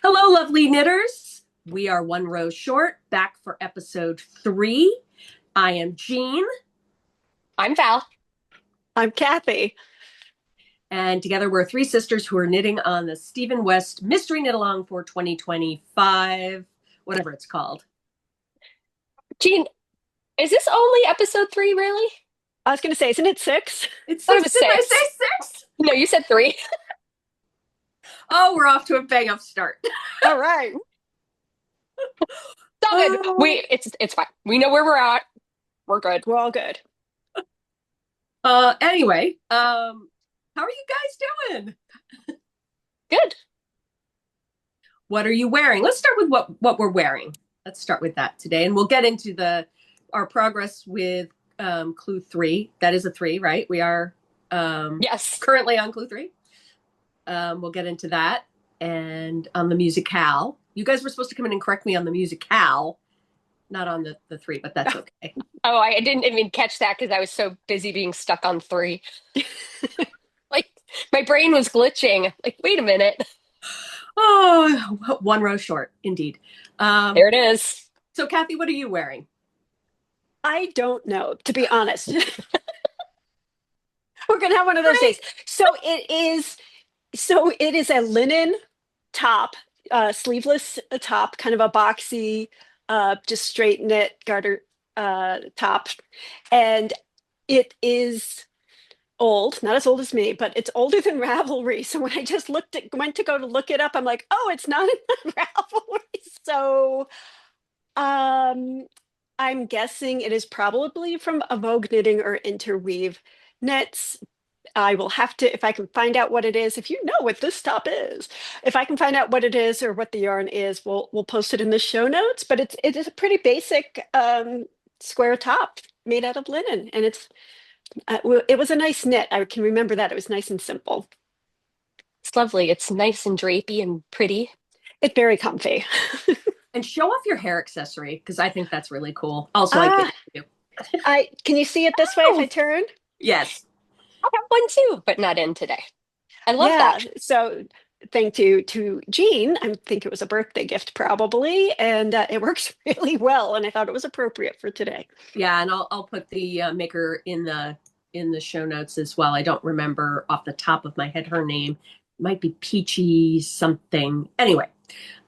Hello, lovely knitters. We are one row short, back for episode 3. I am Jean, I'm Val. I'm Kathy. and together we're three sisters who are knitting on the Stephen West Mystery Knit Along for 2025, whatever it's called. Jean, is this only episode 3, really? I was going to say, isn't it 6? It's I thought it 6. was Did I 6. say 6? No, you said 3. Oh, we're off to a bang up start. All right. It's all good. It's fine. We know where we're at. We're good. We're all good. Anyway, how are you guys doing? Good. What are you wearing? Let's start with what we're wearing. Let's start with that today, and we'll get into our progress with clue 3. That is a 3, right? We are Yes. currently on clue 3. We'll get into that, and on the MusiKAL. You guys were supposed to come in and correct me on the MusiKAL, not on the 3, but that's okay. Oh, I didn't even catch that because I was so busy being stuck on 3. Like my brain was glitching. Like, wait a minute. Oh, one row short, indeed. There it is. So, Kathy, what are you wearing? I don't know, to be honest. We're going to have one of those days. So it is a linen top, sleeveless top, kind of a boxy, just straight knit garter top. And it is old, not as old as me, but it's older than Ravelry. So when I just went to go to look it up, I'm like, oh, it's not in Ravelry. So I'm guessing it is probably from a Vogue Knitting or Interweave Knits. I will have to, if I can find out what it is, if you know what this top is, if I can find out what it is or what the yarn is, we'll post it in the show notes. But it is a pretty basic square top made out of linen, and it was a nice knit. I can remember that it was nice and simple. It's lovely. It's nice and drapey and pretty. It's very comfy. And show off your hair accessory, because I think that's really cool. Also, I Ah, get you. I can you see it this way if I Oh, turn? Yes. I have one too, but not in today. I love Yeah. that. So thank you to Jean. I think it was a birthday gift probably, and it works really well. And I thought it was appropriate for today. Yeah, and I'll put the maker in the show notes as well. I don't remember off the top of my head her name. It might be Peachy something. Anyway,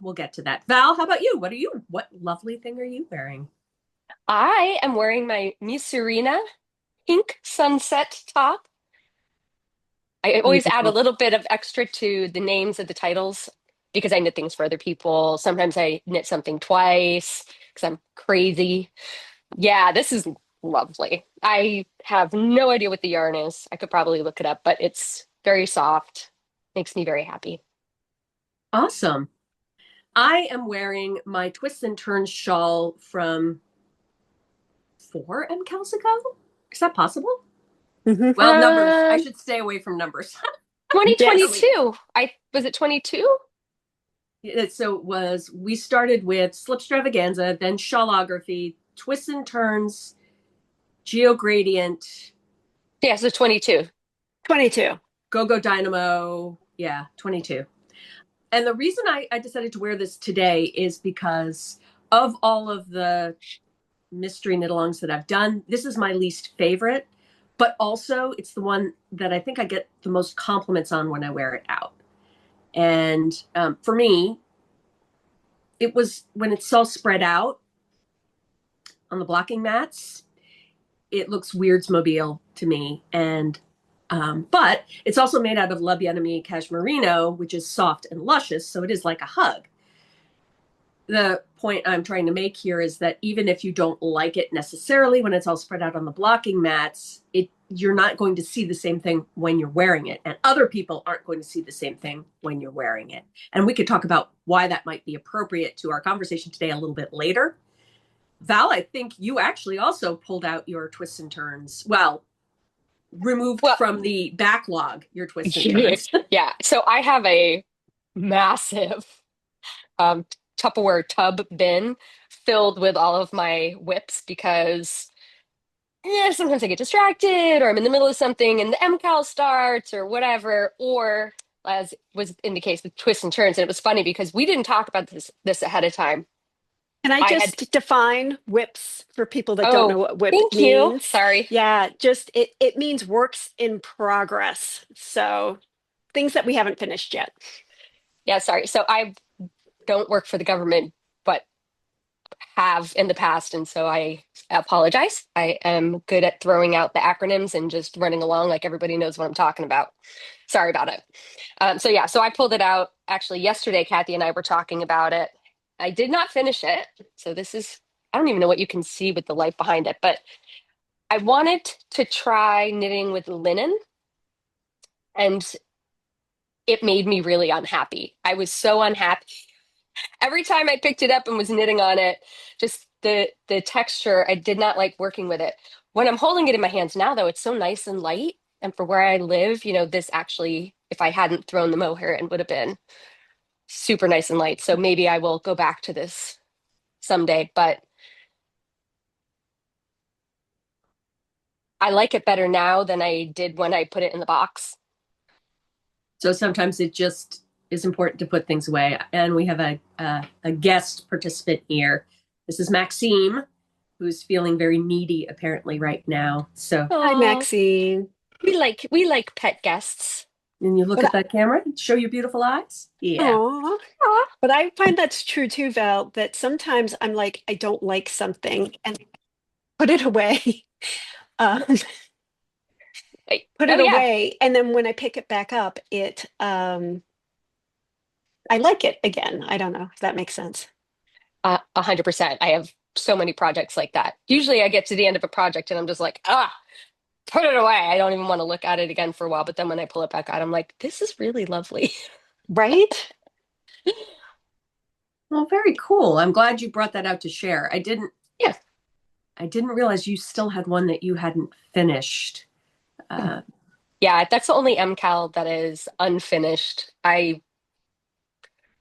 we'll get to that. Val, how about you? What lovely thing are you wearing? I am wearing my Misurina pink sunset top. I always add a Beautiful. little bit of extra to the names of the titles because I knit things for other people. Sometimes I knit something twice because I'm crazy. Yeah, this is lovely. I have no idea what the yarn is. I could probably look it up, but it's very soft. Makes me very happy. Awesome. I am wearing my twists and turns shawl from 4 MKALs ago. Is that possible? Mhm. Well, numbers. I Um, should stay away from numbers. Yes. 2022. I was it 22? So it was, we started with Slipstravaganza, then Shawlography, Twists and Turns, Geogradient, Yeah, so 22. 22. Go Go Dynamo. Yeah, 22. And the reason I decided to wear this today is because of all of the mystery knit alongs that I've done, this is my least favorite, but also it's the one that I think I get the most compliments on when I wear it out. And for me, it was when it's all spread out on the blocking mats, it looks Weirdsmobile to me. And but it's also made out of La Bien-Aimée Cashmerino, which is soft and luscious, so it is like a hug. The point I'm trying to make here is that even if you don't like it necessarily when it's all spread out on the blocking mats, you're not going to see the same thing when you're wearing it, and other people aren't going to see the same thing when you're wearing it. And we could talk about why that might be appropriate to our conversation today a little bit later. Val, I think you actually also pulled out your twists and turns. Well, removed Well, from the backlog your twists and turns. yeah. So I have a massive um, Tupperware tub bin filled with all of my whips because sometimes I get distracted or I'm in the middle of something and the MCAL starts or whatever, or as was in the case with twists and turns. And it was funny because we didn't talk about this ahead of time. Can I I had, just define whips for people that don't know oh, what whip thank you. means? Sorry. Yeah, just it means works in progress. So things that we haven't finished yet. Yeah, sorry. So I don't work for the government, but have in the past. And so I apologize. I am good at throwing out the acronyms and just running along like everybody knows what I'm talking about. Sorry about it. So yeah, so I pulled it out actually yesterday. Kathy and I were talking about it. I did not finish it. So this is, I don't even know what you can see with the light behind it, but I wanted to try knitting with linen, and it made me really unhappy. I was so unhappy every time I picked it up and was knitting on it, just the texture, I did not like working with it. When I'm holding it in my hands now, though, it's so nice and light. And for where I live, this actually, if I hadn't thrown the mohair in, would have been super nice and light. So maybe I will go back to this someday, but I like it better now than I did when I put it in the box. So sometimes it just is important to put things away. And we have a guest participant here. This is Maxime, who's feeling very needy apparently right now. So, Hi, Oh, Maxine. we like pet guests. and you look But at that camera, show your beautiful eyes. Yeah. oh, Aw. but I find that's true too, Val, that sometimes I'm like, I don't like something and put it away. Um, put Oh it yeah, away. And then when I pick it back up, I like it again. I don't know if that makes sense. 100%. I have so many projects like that. Usually I get to the end of a project and I'm just like, put it away. I don't even want to look at it again for a while. But then when I pull it back out, I'm like, this is really lovely. Right? Well, very cool. I'm glad you brought that out to share. Yeah. I didn't realize you still had one that you hadn't finished. Uh, Yeah, that's the only MCAL that is unfinished.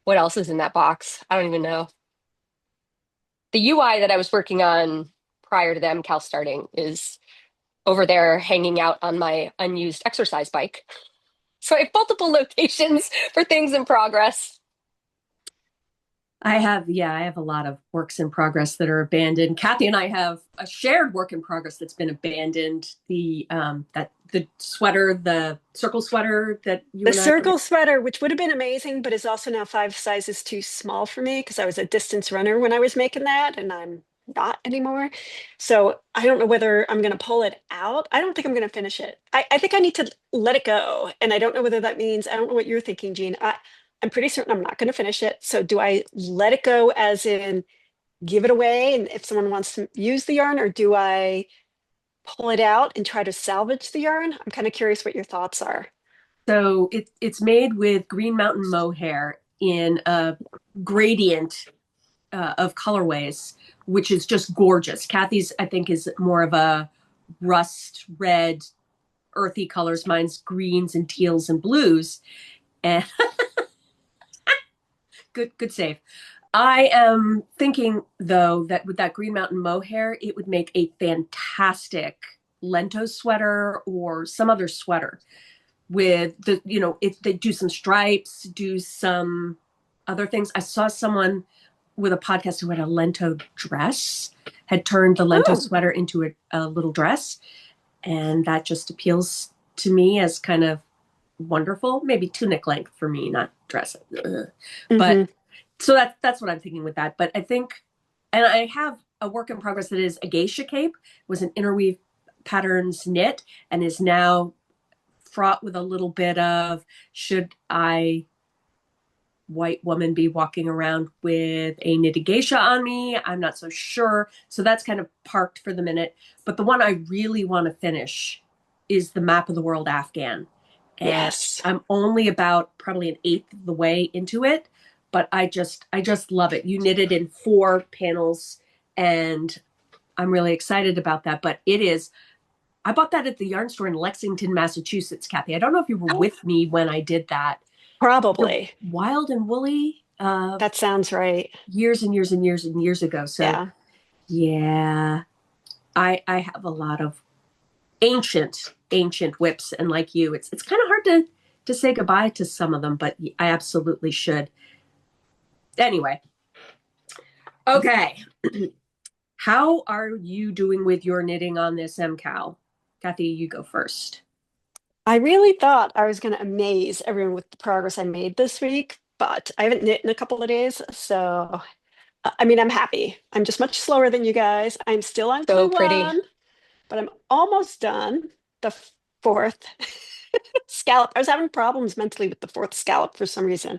What else is in that box? I don't even know. The UI that I was working on prior to the MCAL starting is over there hanging out on my unused exercise bike. So I have multiple locations for things in progress. I have a lot of works in progress that are abandoned. Kathy and I have a shared work in progress that's been abandoned. The sweater, the circle sweater that you The and I circle sweater, which would have been amazing, but is also now 5 sizes too small for me because I was a distance runner when I was making that, and I'm not anymore. So I don't know whether I'm going to pull it out. I don't think I'm going to finish it. I think I need to let it go. And I don't know whether that means, I don't know what you're thinking, Jean. I'm pretty certain I'm not going to finish it. So do I let it go as in give it away? And if someone wants to use the yarn, or do I pull it out and try to salvage the yarn? I'm kind of curious what your thoughts are. So it's made with Green Mountain mohair in a gradient of colorways, which is just gorgeous. Kathy's, I think, is more of a rust red, earthy colors. Mine's greens and teals and blues. And good save. I am thinking though that with that Green Mountain mohair, it would make a fantastic Lento sweater or some other sweater with if they do some stripes, do some other things. I saw someone with a podcast who had a Lento dress, had turned the Lento Oh, sweater into a little dress. And that just appeals to me as kind of wonderful, maybe tunic length for me, not dress. But hmm. so that's what I'm thinking with that. But I think, and I have a work in progress that is a geisha cape, was an interweave patterns knit, and is now fraught with a little bit of, should I, white woman, be walking around with a knitted geisha on me? I'm not so sure. So that's kind of parked for the minute. But the one I really want to finish is the Map of the World Afghan. And Yes. I'm only about probably an eighth of the way into it, but I just love it. You knit it in 4 panels, and I'm really excited about that. But I bought that at the yarn store in Lexington, Massachusetts, Kathy. I don't know if you were Oh, with me when I did that. They're probably. Wild and Woolly, That sounds right. years and years and years and years ago. So Yeah. yeah, I have a lot of ancient whips, and like you, it's kind of hard to to say goodbye to some of them, but I absolutely should. Anyway, okay. How are you doing with your knitting on this MKAL? Kathy, you go first. I really thought I was going to amaze everyone with the progress I made this week, but I haven't knit in a couple of days. So, I mean, I'm happy. I'm just much slower than you guys. I'm still on So clue pretty. one, but I'm almost done. The fourth scallop. I was having problems mentally with the fourth scallop for some reason.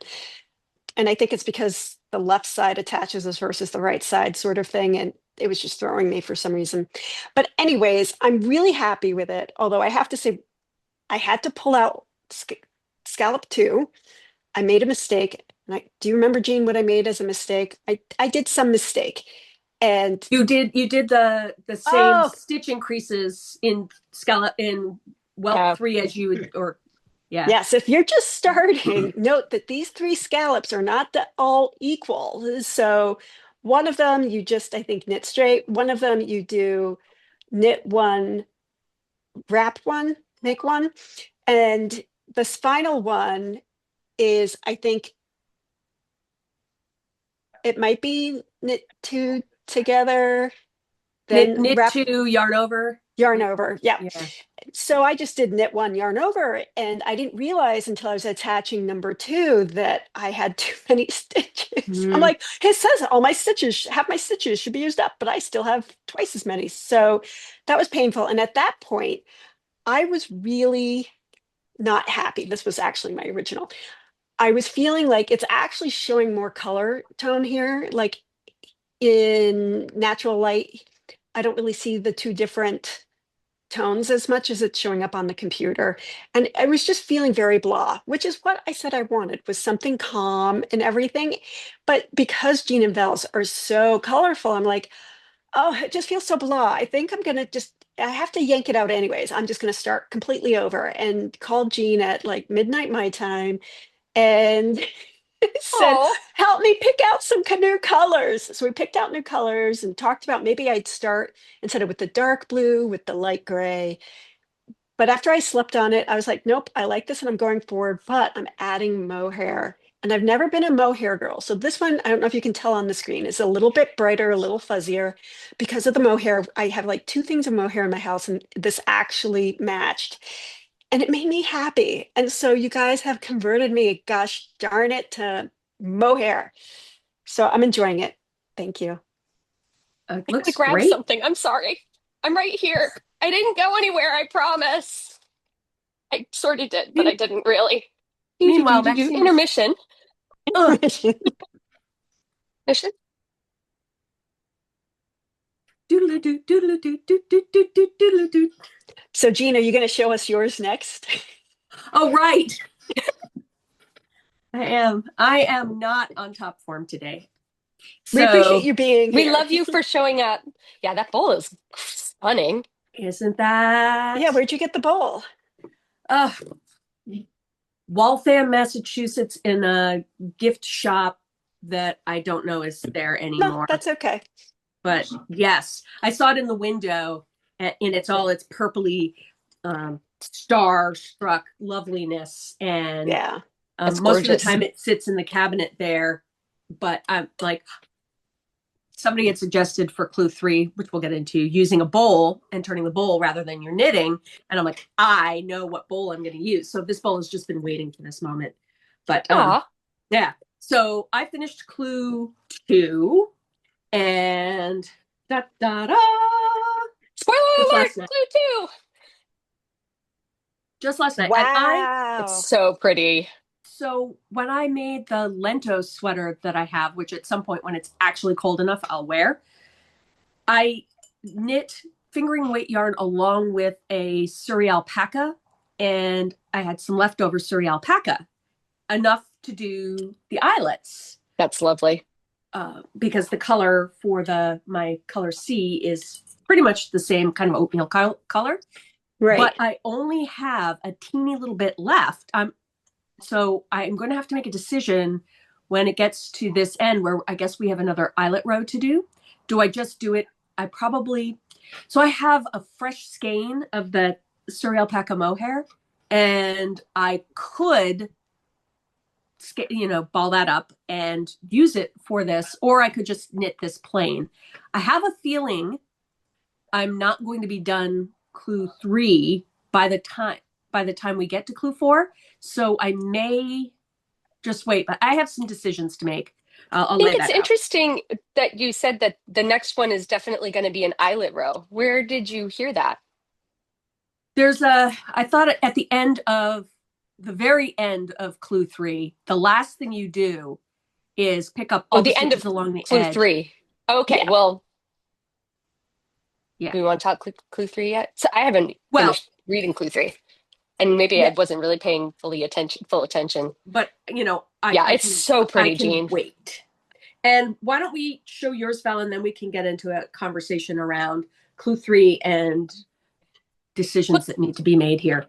And I think it's because the left side attaches us versus the right side sort of thing. And it was just throwing me for some reason. But anyways, I'm really happy with it. Although I have to say, I had to pull out scallop 2. I made a mistake. And do you remember, Jean, what I made as a mistake? I did some mistake. And you did the same stitch increases in scallop in welt 3 as you would, or yeah. Yes, if you're just starting, note that these 3 scallops are not all equal. So one of them you just, I think, knit straight. One of them you do knit 1, wrap 1, make 1. And this final one is, I think, it might be knit 2 together, then knit wrap 2, yarn over. Yarn over, yeah. So I just did knit 1, yarn over, and I didn't realize until I was attaching number 2 that I had too many stitches. I'm like, it says all my stitches, half my stitches should be used up, but I still have twice as many. So that was painful. And at that point, I was really not happy. This was actually my original. I was feeling like it's actually showing more color tone here. Like in natural light, I don't really see the 2 different tones as much as it's showing up on the computer. And I was just feeling very blah, which is what I said I wanted, was something calm and everything. But because Jean and Vel's are so colorful, I'm like, oh, it just feels so blah. I think I'm gonna I have to yank it out anyways. I'm just gonna start completely over, and call Jean at like midnight my time and said, help me pick out some new colors. So we picked out new colors and talked about maybe I'd start instead of with the dark blue, with the light gray. But after I slept on it, I was like, nope, I like this and I'm going forward, but I'm adding mohair. And I've never been a mohair girl. So this one, I don't know if you can tell on the screen, is a little bit brighter, a little fuzzier. Because of the mohair, I have like 2 things of mohair in my house, and this actually matched. And it made me happy. And so you guys have converted me, gosh darn it, to mohair. So I'm enjoying it. Thank you. It I looks grab great. something. I'm sorry. I'm right here. I didn't go anywhere, I promise. I sort of did, but I didn't really. Meanwhile, Maxine, intermission. Mission. So, Jean, are you going to show us yours next? Oh, right. I am not on top form today. We appreciate you being here. We love you for showing up. Yeah, that bowl is stunning. Isn't that? Yeah, where'd you get the bowl? Waltham, Massachusetts, in a gift shop that I don't know is there anymore. No, that's okay. But yes, I saw it in the window, and it's all its purpley star-struck loveliness. And yeah, most of the time it sits in the cabinet there. But I'm like, somebody had suggested for clue 3, which we'll get into, using a bowl and turning the bowl rather than your knitting. And I'm like, I know what bowl I'm going to use. So this bowl has just been waiting for this moment. But yeah, so I finished clue 2 and da-da-da. Spoiler alert, clue 2. Just last night. Wow. It's so pretty. So when I made the Lento sweater that I have, which at some point when it's actually cold enough, I'll wear, I knit fingering weight yarn along with a Surrey alpaca, and I had some leftover Surrey alpaca, enough to do the eyelets. That's lovely. Because the color for my color C is pretty much the same kind of oatmeal color. Right. But I only have a teeny little bit left. So I'm going to have to make a decision when it gets to this end where I guess we have another eyelet row to do. Do I just do it? So I have a fresh skein of the Surrey alpaca mohair, and I could ball that up and use it for this, or I could just knit this plain. I have a feeling I'm not going to be done clue 3 by the time we get to clue 4, so I may just wait, but I have some decisions to make. I'll I think lay it's that out. interesting that you said that the next one is definitely going to be an eyelet row. Where did you hear that? I thought at the very end of clue 3, the last thing you do is pick up Oh, all the the end stitches of along the clue edge. 3. Okay, Yeah, well, yeah. do we want to talk clue 3 yet? So I haven't Well, finished reading clue 3, and maybe I yeah, wasn't really paying full attention. but Yeah, it's so I pretty, can Jean. wait. And why don't we show yours, Val, and then we can get into a conversation around clue 3 and What, decisions that need to be made here.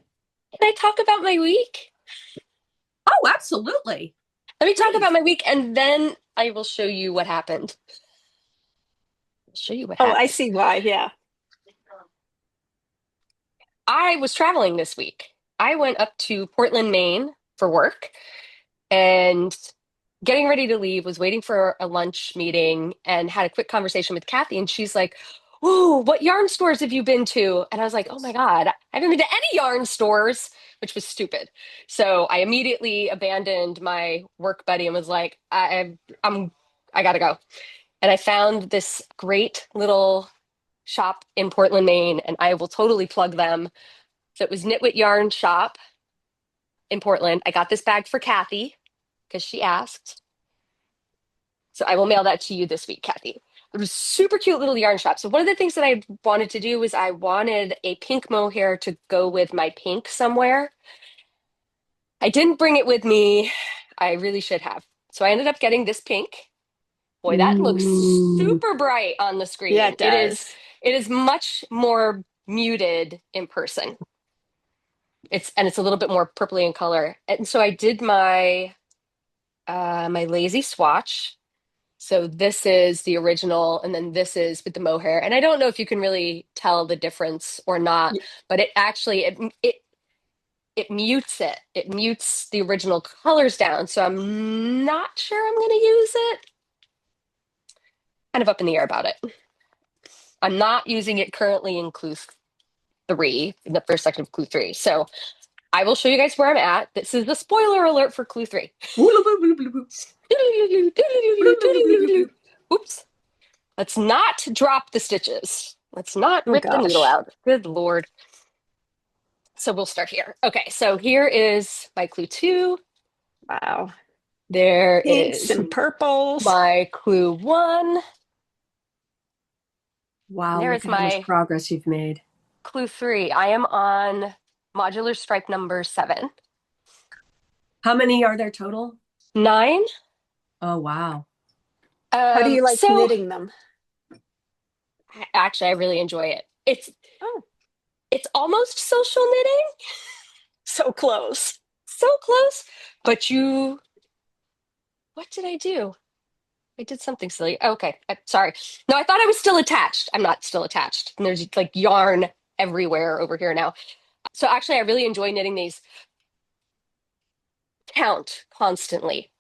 can I talk about my week? Oh, absolutely. Let me talk Please. about my week, and then I will show you what happened. I'll show you what Oh, I happened. see why. Yeah. I was traveling this week. I went up to Portland, Maine for work, and getting ready to leave, was waiting for a lunch meeting and had a quick conversation with Kathy. And she's like, "Ooh, what yarn stores have you been to?" And I was like, "Oh my God, I haven't been to any yarn stores," which was stupid. So I immediately abandoned my work buddy and was like, I gotta go. And I found this great little shop in Portland, Maine, and I will totally plug them. So it was Knitwit Yarn Shop in Portland. I got this bag for Kathy because she asked. So I will mail that to you this week, Kathy. It was super cute little yarn shop. So one of the things that I wanted to do was I wanted a pink mohair to go with my pink somewhere. I didn't bring it with me. I really should have. So I ended up getting this pink. Boy, that looks Ooh. super bright on the Yeah, screen. it does. It is much more muted in person. It's a little bit more purpley in color. And so I did my lazy swatch. So this is the original, and then this is with the mohair. And I don't know if you can really tell the difference or not, but it actually it mutes it. It mutes the original colors down. So I'm not sure I'm going to use it. Kind of up in the air about it. I'm not using it currently in clue 3, in the first section of clue 3. So I will show you guys where I'm at. This is the spoiler alert for clue 3. Oops. Let's not drop the stitches. Let's not Oh rip the needle gosh. out. Good Lord. So we'll start here. Okay, so here is my clue 2. Wow. There Pinks is and purples. my clue 1. Wow, There look is at how much my progress you've made. clue 3. I am on modular stripe number 7. How many are there total? 9. Oh, wow. How do you like So knitting them? actually I really enjoy it. Oh, It's almost social knitting, so close. so close, but what did I do? I did something silly. Okay, sorry. No, I thought I was still attached. I'm not still attached. And there's like yarn everywhere over here now. So actually, I really enjoy knitting these. Count constantly.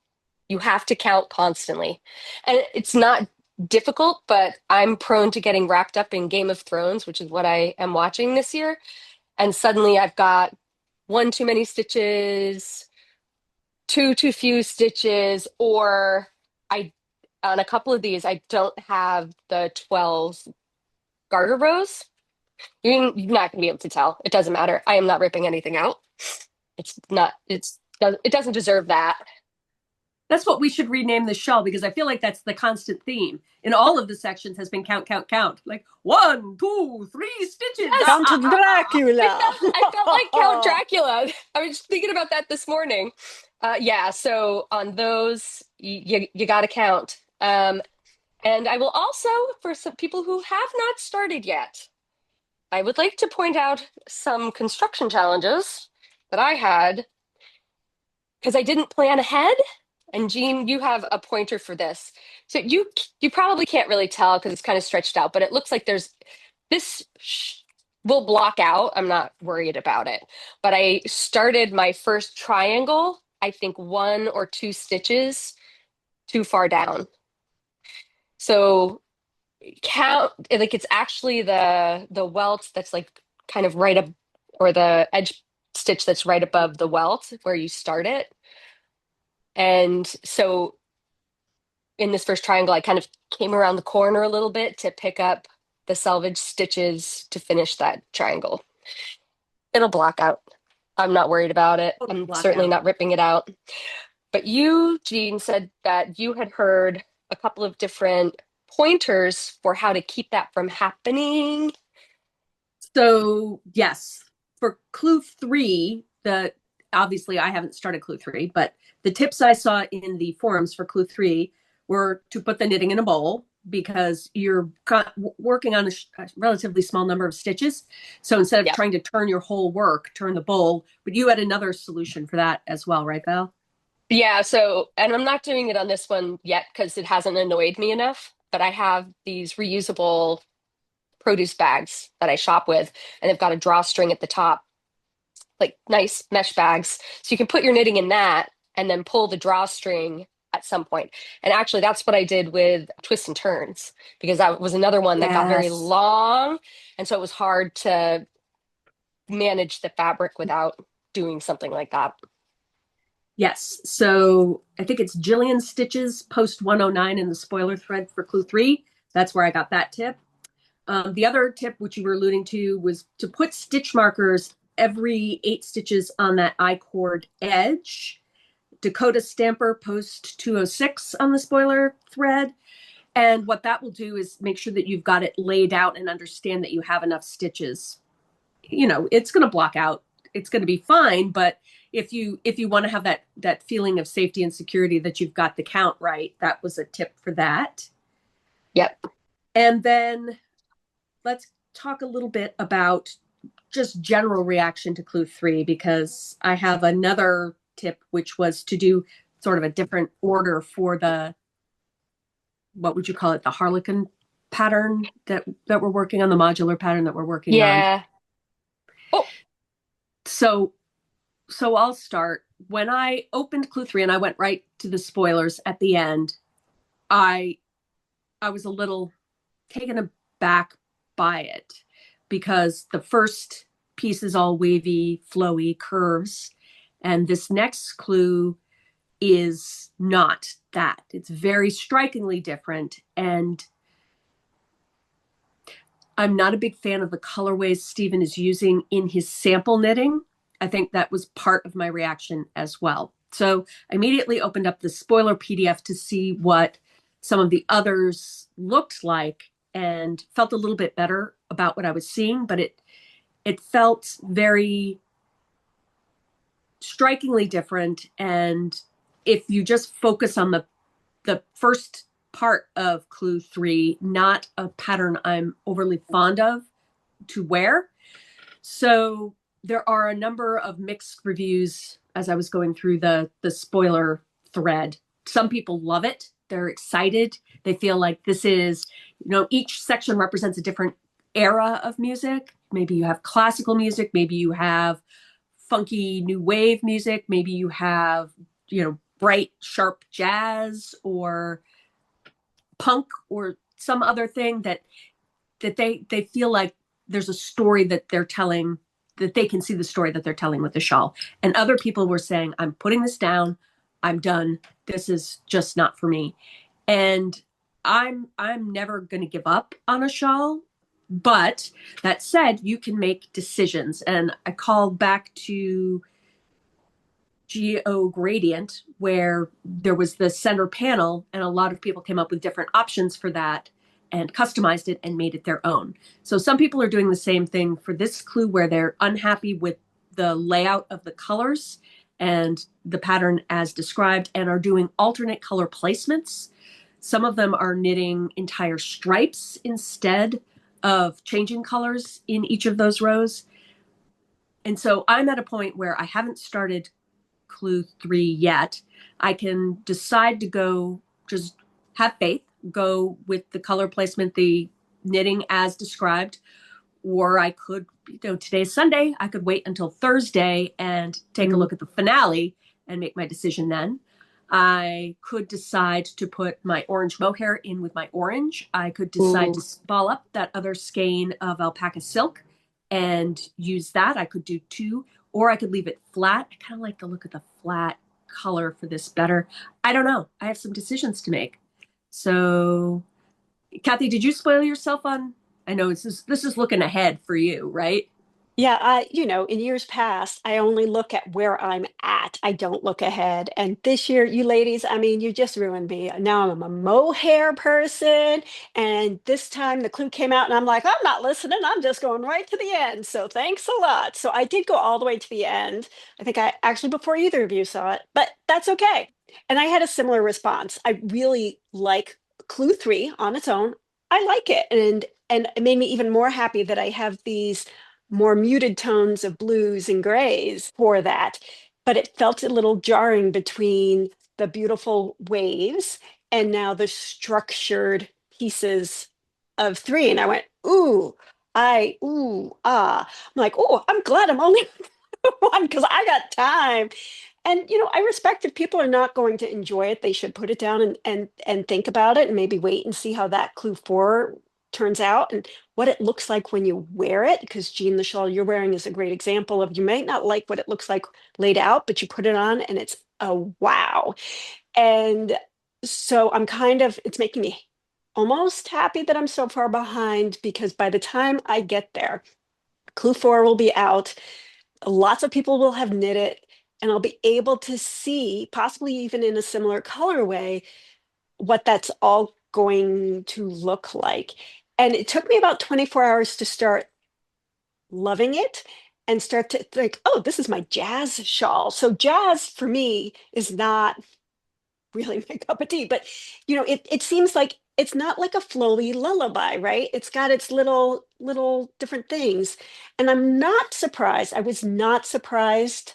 You have to count constantly. And it's not difficult, but I'm prone to getting wrapped up in Game of Thrones, which is what I am watching this year. And suddenly I've got one too many stitches, two too few stitches, or I on a couple of these, I don't have the 12 garter rows. You're not going to be able to tell. It doesn't matter. I am not ripping anything out. It doesn't deserve that. That's what we should rename the show, because I feel like that's the constant theme in all of the sections has been count, count, count. Like 1, 2, 3 stitches. Yes, Count Dracula. I felt like Count Dracula. I was thinking about that this morning. Yeah, so on those, you got to count. And I will also, for some people who have not started yet, I would like to point out some construction challenges that I had because I didn't plan ahead. And Jean, you have a pointer for this. So you probably can't really tell because it's kind of stretched out, but it looks like there's this will block out. I'm not worried about it. But I started my first triangle, I think 1 or 2 stitches too far down. So count like it's actually the welt that's like kind of right up, or the edge stitch that's right above the welt where you start it. And so in this first triangle, I kind of came around the corner a little bit to pick up the selvage stitches to finish that triangle. It'll block out. I'm not worried about it. Total I'm certainly blackout. not ripping it out. But you, Jean, said that you had heard a couple of different pointers for how to keep that from happening. So yes, for clue three, the obviously I haven't started clue three, but the tips I saw in the forums for clue three were to put the knitting in a bowl because you're working on a relatively small number of stitches. So instead of Yeah. trying to turn your whole work, turn the bowl. But you had another solution for that as well, right, Val? Yeah, so, and I'm not doing it on this one yet because it hasn't annoyed me enough, but I have these reusable produce bags that I shop with, and they've got a drawstring at the top, like nice mesh bags. So you can put your knitting in that and then pull the drawstring at some point. And actually, that's what I did with twists and turns because that was another one that got very Yes. long. And so it was hard to manage the fabric without doing something like that. Yes. So I think it's Jillian Stitches post 109 in the spoiler thread for clue three. That's where I got that tip. The other tip, which you were alluding to, was to put stitch markers every 8 stitches on that I-cord edge. Dakota Stamper post 206 on the spoiler thread. And what that will do is make sure that you've got it laid out and understand that you have enough stitches. You know, it's going to block out. It's going to be fine, but if you want to have that feeling of safety and security that you've got the count right, that was a tip for that. Yep. And then let's talk a little bit about just general reaction to clue three, because I have another tip, which was to do sort of a different order for the, what would you call it? The Harlequin pattern that we're working on, the modular pattern that we're working on. Yeah. Oh, So I'll start. When I opened clue three and I went right to the spoilers at the end, I was a little taken aback by it because the first piece is all wavy, flowy curves. And this next clue is not that. It's very strikingly different. And I'm not a big fan of the colorways Stephen is using in his sample knitting. I think that was part of my reaction as well. So I immediately opened up the spoiler PDF to see what some of the others looked like and felt a little bit better about what I was seeing, but it felt very strikingly different. And if you just focus on the first part of clue three, not a pattern I'm overly fond of to wear. So there are a number of mixed reviews as I was going through the spoiler thread. Some people love it. They're excited. They feel like this is, each section represents a different era of music. Maybe you have classical music. Maybe you have funky new wave music. Maybe you have, bright, sharp jazz or punk or some other thing that they feel like there's a story that they're telling, that they can see the story that they're telling with the shawl. And other people were saying, I'm putting this down. I'm done. This is just not for me. And I'm never going to give up on a shawl. But that said, you can make decisions. And I called back to Geo Gradient, where there was the center panel, and a lot of people came up with different options for that and customized it and made it their own. So some people are doing the same thing for this clue where they're unhappy with the layout of the colors and the pattern as described and are doing alternate color placements. Some of them are knitting entire stripes instead of changing colors in each of those rows. And so I'm at a point where I haven't started clue three yet. I can decide to go, just have faith, go with the color placement, the knitting as described, or I could today's Sunday. I could wait until Thursday and take a look at the finale and make my decision then. I could decide to put my orange mohair in with my orange. I could decide to ball up that other skein of alpaca silk and use that. I could do two, or I could leave it flat. I kind of like the look of the flat color for this better. I don't know. I have some decisions to make. So, Kathy, did you spoil yourself on? I know this is looking ahead for you, right? Yeah, in years past, I only look at where I'm at. I don't look ahead. And this year, you ladies, I mean, you just ruined me. Now I'm a mohair person. And this time the clue came out, and I'm like, I'm not listening. I'm just going right to the end. So thanks a lot. So I did go all the way to the end. I think I actually before either of you saw it, but that's okay. And I had a similar response. I really like clue three on its own. I like it. And it made me even more happy that I have these more muted tones of blues and grays for that. But it felt a little jarring between the beautiful waves and now the structured pieces of three. And I went, ah. I'm like, oh, I'm glad I'm only one because I got time. And I respect if people are not going to enjoy it, they should put it down and think about it and maybe wait and see how that clue four turns out and what it looks like when you wear it. Because Jean, the shawl you're wearing is a great example of you might not like what it looks like laid out, but you put it on and it's a wow. And so it's making me almost happy that I'm so far behind because by the time I get there, clue four will be out. Lots of people will have knit it, and I'll be able to see, possibly even in a similar colorway, what that's all going to look like. And it took me about 24 hours to start loving it and start to think, oh, this is my jazz shawl. So jazz for me is not really my cup of tea, but it seems like it's not like a flowy lullaby, right? It's got its little different things. And I'm not surprised. I was not surprised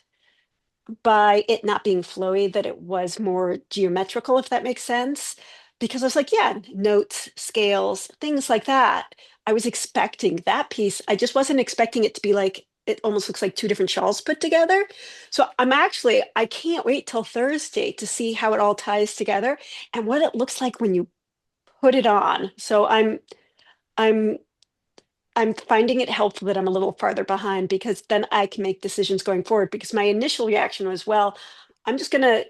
by it not being flowy, that it was more geometrical, if that makes sense. Because I was like, yeah, notes, scales, things like that. I was expecting that piece. I just wasn't expecting it to be like, it almost looks like two different shawls put together. So I can't wait till Thursday to see how it all ties together and what it looks like when you put it on. So I'm I'm finding it helpful that I'm a little farther behind because then I can make decisions going forward. Because my initial reaction was, well, I'm just going to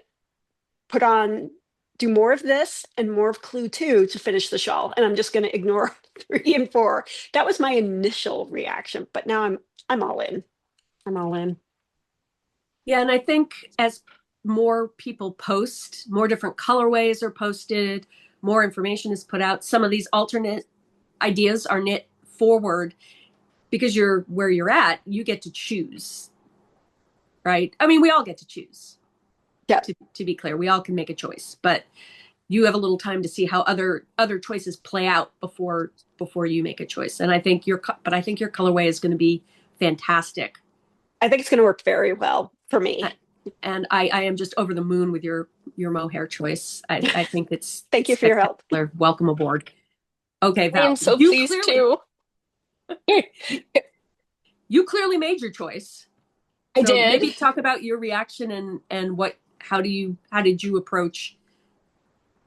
put on, do more of this and more of clue two to finish the shawl. And I'm just going to ignore three and four. That was my initial reaction. But now I'm all in. I'm all in. Yeah, and I think as more people post, more different colorways are posted, more information is put out. Some of these alternate ideas are knit forward because you're where you're at, you get to choose, right? I mean, we all get to choose. Yeah. To be clear, we all can make a choice, but you have a little time to see how other choices play out before you make a choice. And I think your colorway is going to be fantastic. I think it's going to work very well for me. And I am just over the moon with your mohair choice. I think it's thank you for your help. Welcome aboard. Okay, Val. I am so pleased too. You clearly made your choice. I did. Maybe talk about your reaction and how did you approach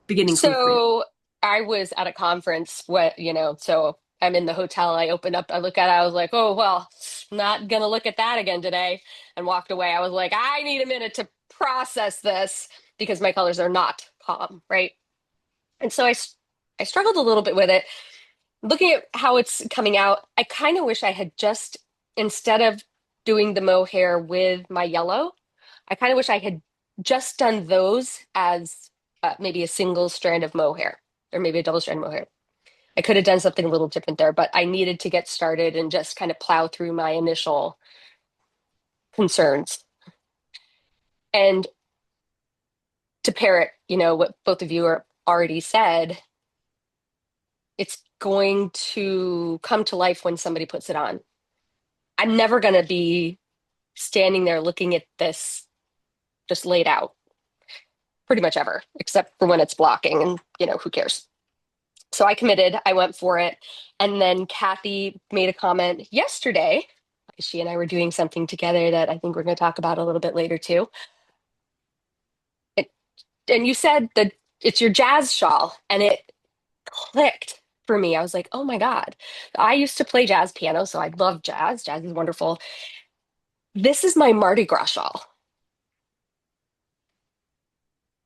beginning? So I was at a conference, so I'm in the hotel. I opened up, I look at it, I was like, oh, well, not gonna look at that again today, and walked away. I was like, I need a minute to process this because my colors are not calm, right? And so I struggled a little bit with it. Looking at how it's coming out, I kind of wish I had just, instead of doing the mohair with my yellow, I kind of wish I had just done those as maybe a single strand of mohair or maybe a double strand of mohair. I could have done something a little different there, but I needed to get started and just kind of plow through my initial concerns. And to parrot, what both of you are already said, it's going to come to life when somebody puts it on. I'm never going to be standing there looking at this just laid out pretty much ever, except for when it's blocking and, who cares? So I committed, I went for it. And then Kathy made a comment yesterday because she and I were doing something together that I think we're going to talk about a little bit later too. And, and you said that it's your jazz shawl, and it clicked for me. I was like, oh my God. I used to play jazz piano, so I love jazz. Jazz is wonderful. This is my Mardi Gras shawl.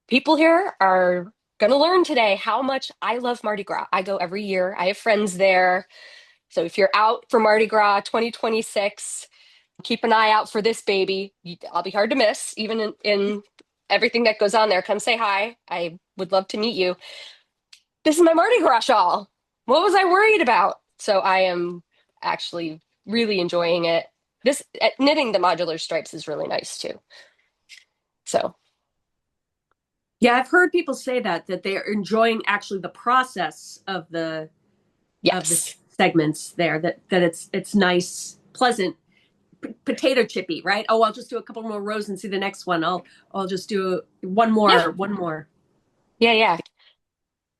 People here are going to learn today how much I love Mardi Gras. I go every year. I have friends there. So if you're out for Mardi Gras 2026, keep an eye out for this baby. I'll be hard to miss, even in everything that goes on there. Come say hi. I would love to meet you. This is my Mardi Gras shawl. What was I worried about? So I am actually really enjoying it. This knitting the modular stripes is really nice too. So Yeah, I've heard people say that they're enjoying actually the process of the yes. segments there. That it's nice, pleasant, potato chippy, right? Oh, I'll just do a couple more rows and see the next one. I'll just do Yeah. one more. Yeah, yeah.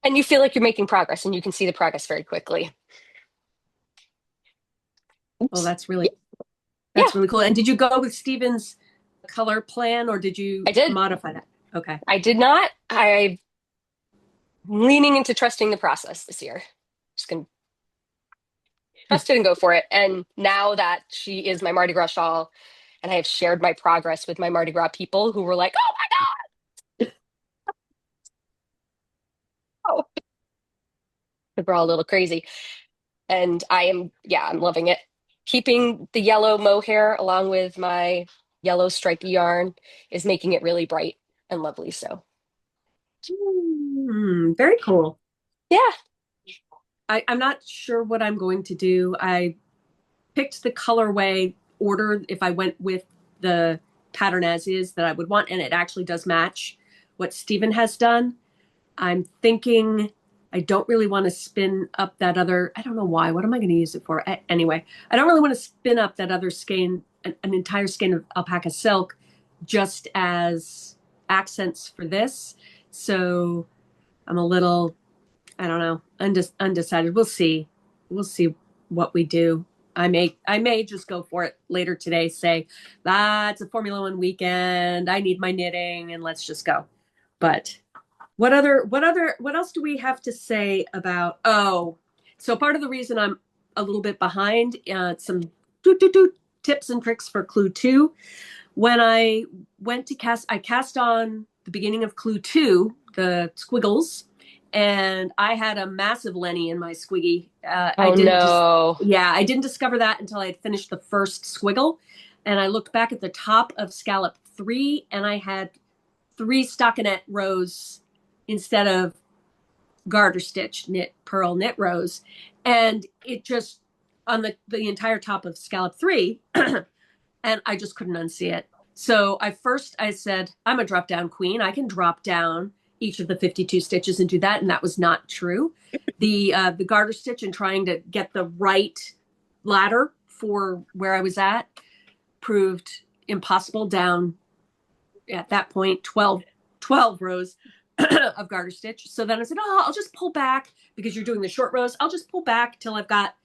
And you feel like you're making progress, and you can see the progress very quickly. Oh, Oops. Yeah, that's really cool. And did you go with Steven's color plan or did I you did. modify that? Okay. I did not. I'm leaning into trusting the process this year. Just gonna trust it and go for it. And now that she is my Mardi Gras shawl, and I have shared my progress with my Mardi Gras people who were like, "Oh my God," we're all a little crazy. And I'm loving it. Keeping the yellow mohair along with my yellow stripy yarn is making it really bright and lovely. So, Very cool. yeah. I'm not sure what I'm going to do. I picked the colorway order if I went with the pattern as is that I would want, and it actually does match what Steven has done. I'm thinking I don't really want to spin up that other, I don't know why. What am I going to use it for? Anyway, I don't really want to spin up that other skein, an entire skein of alpaca silk just as accents for this. So I'm a little, I don't know, undecided. We'll see. We'll see what we do. I may just go for it later today. Say that's a Formula One weekend. I need my knitting, and let's just go. But what else do we have to say about? Oh, so part of the reason I'm a little bit behind, some tips and tricks for Clue Two. When I went to cast, I cast on the beginning of Clue Two, the squiggles, and I had a massive Lenny in my squiggy. I Oh didn't just, no. yeah, I didn't discover that until I had finished the first squiggle, and I looked back at the top of scallop three, and I had three stockinette rows instead of garter stitch knit rows, and it just on the entire top of scallop three, and I just couldn't unsee it. So I said, I'm a drop down queen. I can drop down each of the 52 stitches and do that. And that was not true. The garter stitch and trying to get the right ladder for where I was at proved impossible down at that point, 12 rows of garter stitch. So then I said, oh, I'll just pull back because you're doing the short rows. I'll just pull back till I've got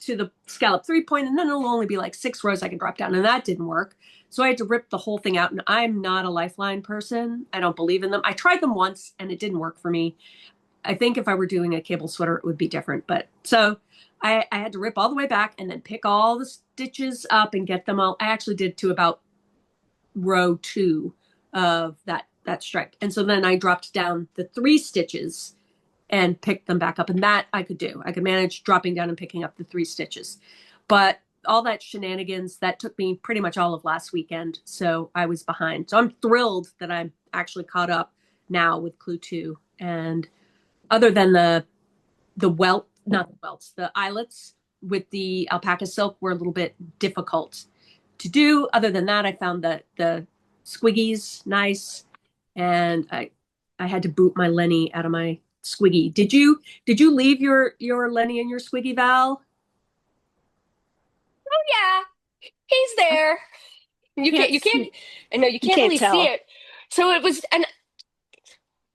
to the scallop 3 point, and then it'll only be like 6 rows I can drop down. And that didn't work. So I had to rip the whole thing out. And I'm not a lifeline person. I don't believe in them. I tried them once and it didn't work for me. I think if I were doing a cable sweater, it would be different. But so I had to rip all the way back and then pick all the stitches up and get them all. I actually did to about row 2 of that stripe. And so then I dropped down the 3 stitches and picked them back up. And that I could do. I could manage dropping down and picking up the 3 stitches. But all that shenanigans, that took me pretty much all of last weekend. So I was behind. So I'm thrilled that I'm actually caught up now with Clue 2. And other than not the welts, the eyelets with the alpaca silk were a little bit difficult to do. Other than that, I found the squiggies nice. And I had to boot my Lenny out of my squiggy. Did you leave your Lenny and your squiggy, Val? Oh yeah, he's there. Can't You can't, see. I know you You can't can't really see tell. it. So it was, and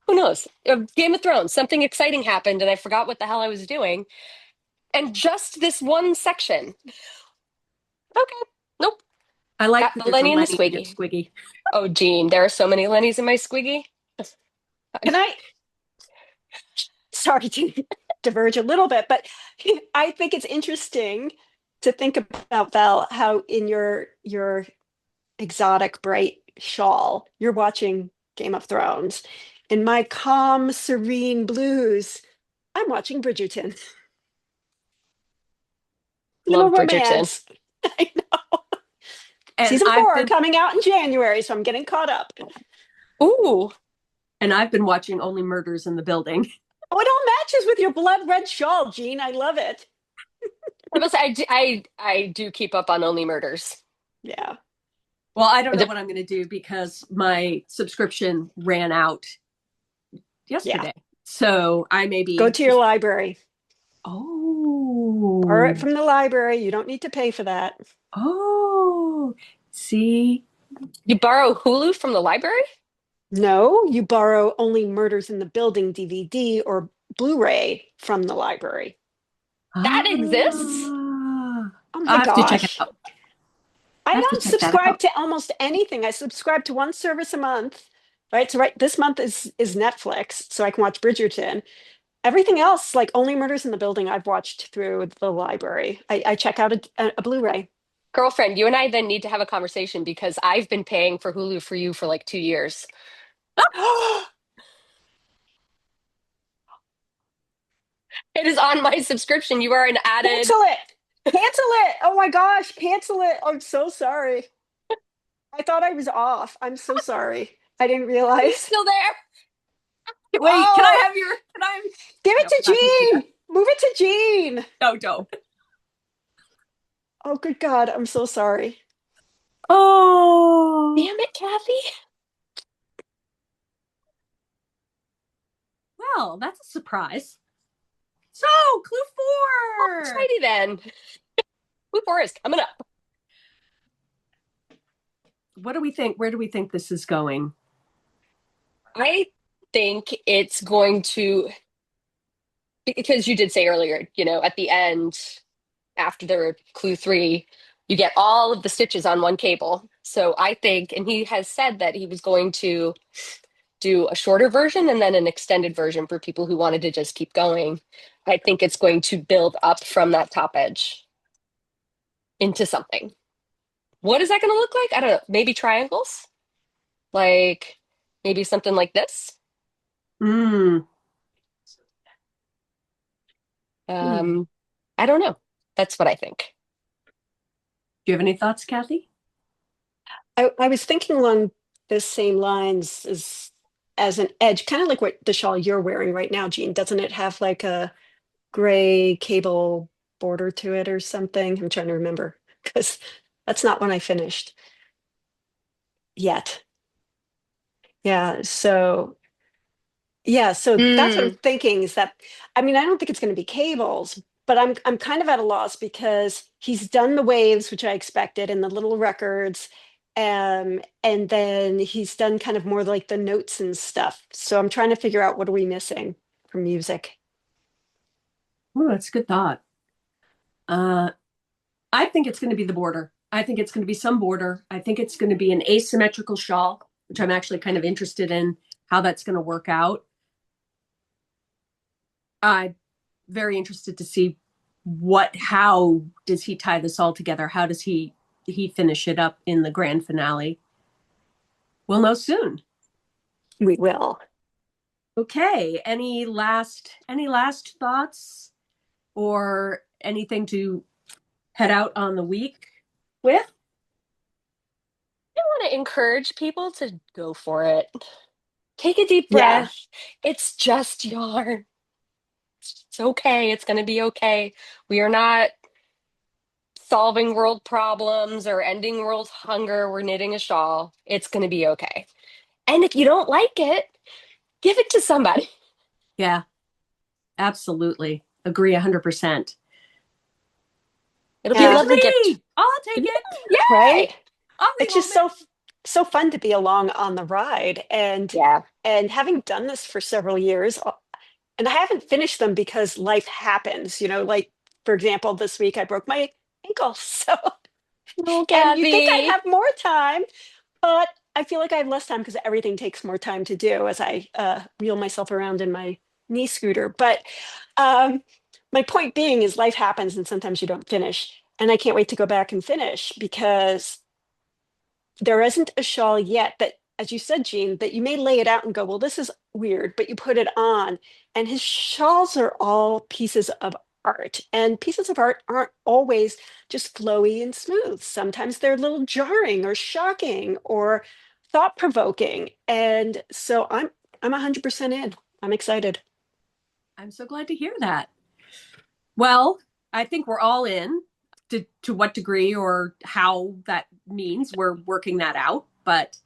who knows? Game of Thrones, something exciting happened, and I forgot what the hell I was doing. And just this one section Okay. Nope. I like Got that the there's a Lenny and the Lenny in your Squiggy. squiggy. Oh, Gene, there are so many Lennies in my Squiggy. Can I, sorry to diverge a little bit, but I think it's interesting to think about, Val, how in your exotic bright shawl, you're watching Game of Thrones. In my calm, serene blues, I'm watching Bridgerton. Little Love Bridgerton. romance. I know. And Season I've 4 been coming out in January, so I'm getting caught up. Ooh. and I've been watching Only Murders in the Building. Oh, it all matches with your blood red shawl, Jean. I love it. I must say, I do keep up on Only Murders. Yeah. Well, I don't know The- what I'm going to do because my subscription ran out Yeah. yesterday. So I may Go be to your just, library. Borrow it oh, from the library. You don't need to pay for that. oh, see, You borrow Hulu from the library? No, you borrow only Murders in the Building DVD or Blu-ray from the library. That exists? ah, Oh my I have to check it gosh. out. I I have to don't check that subscribe out. to almost anything. I subscribe to one service a month, right? So right this month is Netflix, so I can watch Bridgerton. Everything else, like only Murders in the Building, I've watched through the library. I check out a Blu-ray. Girlfriend, you and I then need to have a conversation because I've been paying for Hulu for you for like 2 years. It is on my subscription. You are an added. Cancel it. Cancel it. Oh my gosh, cancel it. I'm so sorry. I thought I was off. I'm so sorry. I didn't Are you realize. still there? Wait, can I Oh, have your? Can I? give it No, to I'm not going to do that. Jean. Move it to Jean. No, don't. Oh, good God. I'm so sorry. Oh, Damn it, Kathy. well, that's a surprise. So, clue four. Alrighty then. Blue Forest coming up. What do we think? Where do we think this is going? I think it's going to, because you did say earlier, at the end, after the clue three, you get all of the stitches on one cable. So I think, and he has said that he was going to do a shorter version and then an extended version for people who wanted to just keep going. I think it's going to build up from that top edge into something. What is that going to look like? I don't know. Maybe triangles? Like maybe something like this? Mm. Um, I don't know. That's what I think. Do you have any thoughts, Kathy? I was thinking along the same lines as an edge, kind of like what the shawl you're wearing right now, Jean. Doesn't it have like a gray cable border to it or something? I'm trying to remember because that's not when I finished yet. Yeah, so that's what I'm Mm, thinking is that I mean, I don't think it's going to be cables, but I'm kind of at a loss because he's done the waves, which I expected, and the little records, and then he's done kind of more like the notes and stuff. So I'm trying to figure out what are we missing from music. Oh, that's a good thought. Uh, I think it's going to be the border. I think it's going to be some border. I think it's going to be an asymmetrical shawl, which I'm actually kind of interested in how that's going to work out. I'm very interested to see how does he tie this all together? How does he finish it up in the grand finale? We'll know soon. We will. Okay. Any last thoughts or anything to head out on the week with? I want to encourage people to go for it. Take a deep Yeah. breath. It's just yarn. It's okay. It's going to be okay. We are not solving world problems or ending world hunger. We're knitting a shawl. It's going to be okay. And if you don't like it, give it to somebody. Yeah, absolutely. Agree 100%. It'll be a Give it Yeah. to lovely gift. me. I'll take it. Yay! Right? Omni It's just moment. so fun to be along on the ride Yeah. and having done this for several years, and I haven't finished them because life happens, like for example, this week I broke my ankle. So Oh, And you think I'd Kathy. have more time, but I feel like I have less time because everything takes more time to do as I wheel myself around in my knee scooter. But um, my point being is life happens and sometimes you don't finish. And I can't wait to go back and finish because there isn't a shawl yet that, as you said, Jean, that you may lay it out and go, well, this is weird, but you put it on. And his shawls are all pieces of art. And pieces of art aren't always just flowy and smooth. Sometimes they're a little jarring or shocking or thought-provoking. And so I'm 100% in. I'm excited. I'm so glad to hear that. Well, I think we're all in. To what degree or how that means, we're working that out. But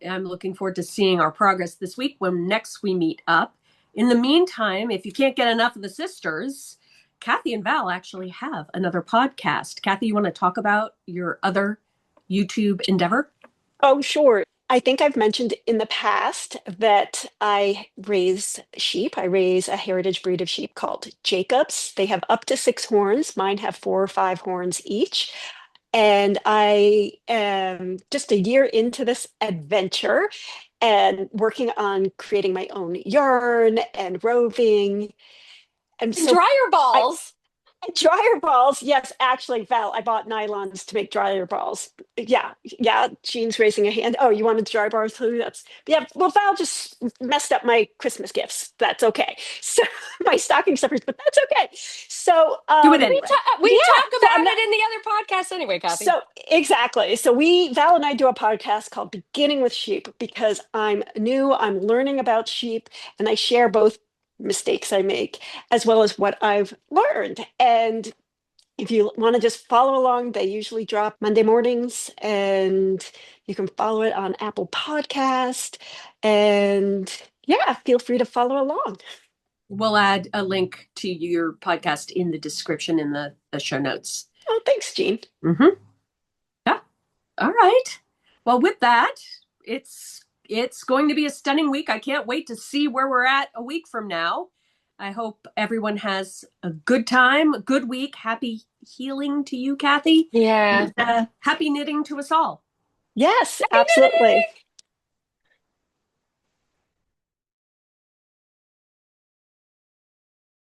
I'm looking forward to seeing our progress this week when next we meet up. In the meantime, if you can't get enough of the sisters, Kathy and Val actually have another podcast. Kathy, you want to talk about your other YouTube endeavor? Oh, sure. I think I've mentioned in the past that I raise sheep. I raise a heritage breed of sheep called Jacobs. They have up to 6 horns. Mine have 4 or 5 horns each. And I am just a year into this adventure and working on creating my own yarn and roving. And so Dryer I balls. dryer balls, yes, actually, Val, I bought nylons to make dryer balls. Yeah, yeah, Jean's raising a hand. Oh, you wanted dryer balls too? That's yeah. Well, Val just messed up my Christmas gifts. That's okay. So my stocking stuffers, but that's okay. So Do it We anyway. talk, we yeah, talk so I'm about not it in the other podcast anyway, Kathy. so exactly. So we Val and I do a podcast called Beginning with Sheep because I'm new, I'm learning about sheep, and I share both mistakes I make as well as what I've learned. And if you want to just follow along, they usually drop Monday mornings, and you can follow it on Apple Podcast. And yeah, feel free to follow along. We'll add a link to your podcast in the description in the show notes. Oh, thanks, Jean. Mm-hmm. Yeah. All right. Well, with that, it's going to be a stunning week. I can't wait to see where we're at a week from now. I hope everyone has a good time, a good week. Happy healing to you, Kathy. Yeah. And, happy knitting to us all. Yes, Happy absolutely. knitting!